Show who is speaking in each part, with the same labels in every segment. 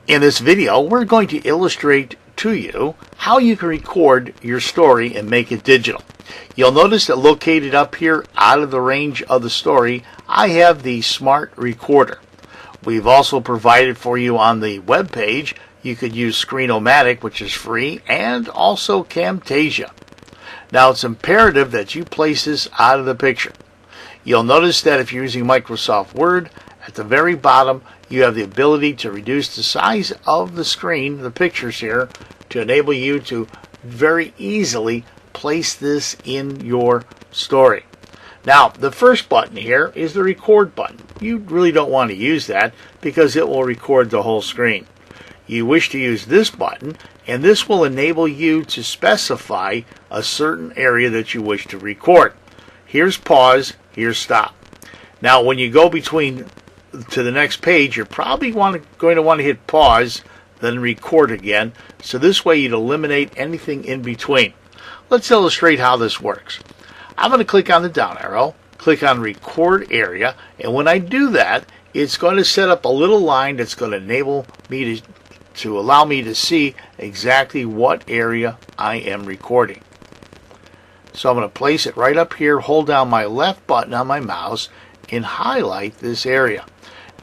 Speaker 1: In this video, we're going to illustrate to you how you can record your story and make it digital. You'll notice that located up here out of the range of the story, I have the Smart Recorder. We've also provided for you on the web page, you could use Screen-O-Matic, which is free, and also Camtasia. Now it's imperative that you place this out of the picture. You'll notice that if you're using Microsoft Word, at the very bottom, you have the ability to reduce the size of the screen, the pictures here, to enable you to very easily place this in your story. Now, the first button here is the record button. You really don't want to use that because it will record the whole screen. You wish to use this button, and this will enable you to specify a certain area that you wish to record. Here's pause, here's stop. Now, when you go between to the next page, you're probably going to want to hit pause, then record again. So this way you'd eliminate anything in between. Let's illustrate how this works. I'm going to click on the down arrow, click on record area, and when I do that, it's going to set up a little line that's going to enable me to allow me to see exactly what area I am recording. So I'm going to place it right up here, hold down my left button on my mouse, and highlight this area.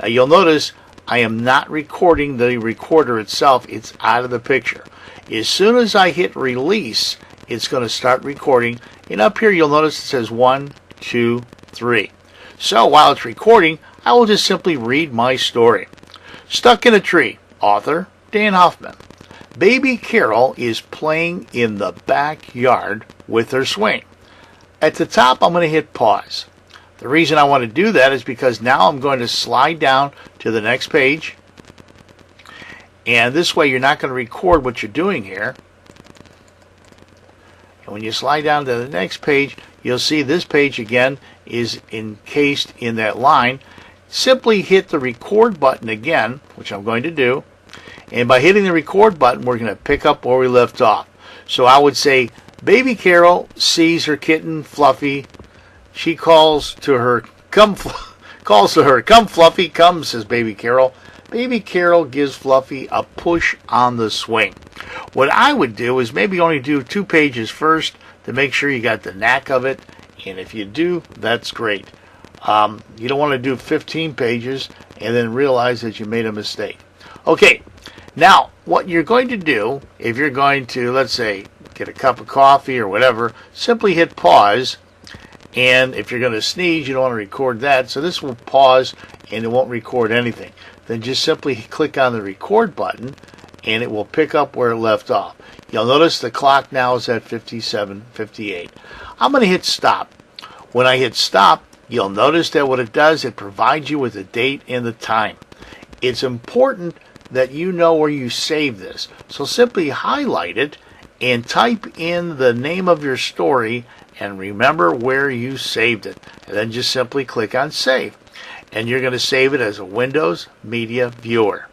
Speaker 1: Now you'll notice I am not recording the recorder itself, it's out of the picture. As soon as I hit release, it's going to start recording, and up here you'll notice it says 1, 2, 3. So while it's recording, I will just simply read my story. Stuck in a Tree, author Dan Huffman. Baby Carol is playing in the backyard with her swing. At the top, I'm going to hit pause. The reason I want to do that is because now I'm going to slide down to the next page. And this way you're not going to record what you're doing here. And when you slide down to the next page, you'll see this page again is encased in that line. Simply hit the record button again, which I'm going to do. And by hitting the record button, we're going to pick up where we left off. So I would say, Baby Carol sees her kitten Fluffy. She calls to her, come Fluffy, come, says Baby Carol. Baby Carol gives Fluffy a push on the swing. What I would do is maybe only do 2 pages first to make sure you got the knack of it. And if you do, that's great. You don't want to do 15 pages and then realize that you made a mistake. Okay, now what you're going to do, if you're going to, let's say, get a cup of coffee or whatever, simply hit pause. And if you're going to sneeze, you don't want to record that. So this will pause and it won't record anything. Then just simply click on the record button and it will pick up where it left off. You'll notice the clock now is at 57:58. I'm going to hit stop. When I hit stop, you'll notice that what it does, it provides you with the date and the time. It's important that you know where you save this. So simply highlight it and type in the name of your story and remember where you saved it. And then just simply click on Save. And you're going to save it as a Windows Media Viewer.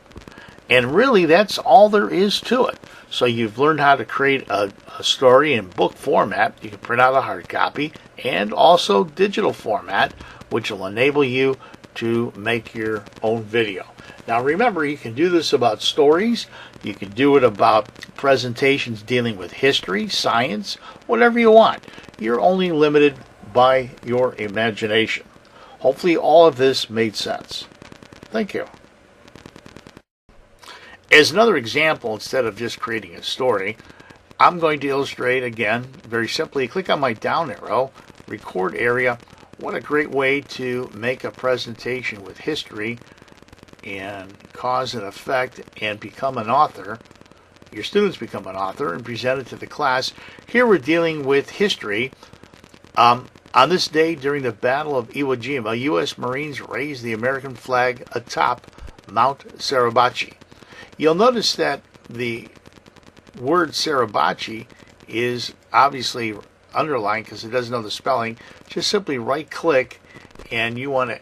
Speaker 1: And really, that's all there is to it. So you've learned how to create a story in book format. You can print out a hard copy and also digital format, which will enable you to make your own video. Now remember, you can do this about stories. You can do it about presentations dealing with history, science, whatever you want. You're only limited by your imagination. Hopefully all of this made sense. Thank you. As another example, instead of just creating a story, I'm going to illustrate again, very simply. Click on my down arrow, record area. What a great way to make a presentation with history and cause and effect and become an author. Your students become an author and present it to the class. Here we're dealing with history. On this day during the Battle of Iwo Jima, U.S. Marines raised the American flag atop Mount Suribachi. You'll notice that the word Suribachi is obviously underlined because it doesn't know the spelling. Just simply right click and you want to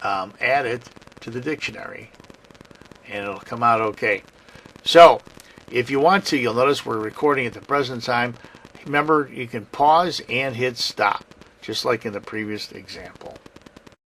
Speaker 1: add it to the dictionary and it'll come out okay. So if you want to, you'll notice we're recording at the present time. Remember, you can pause and hit stop just like in the previous example.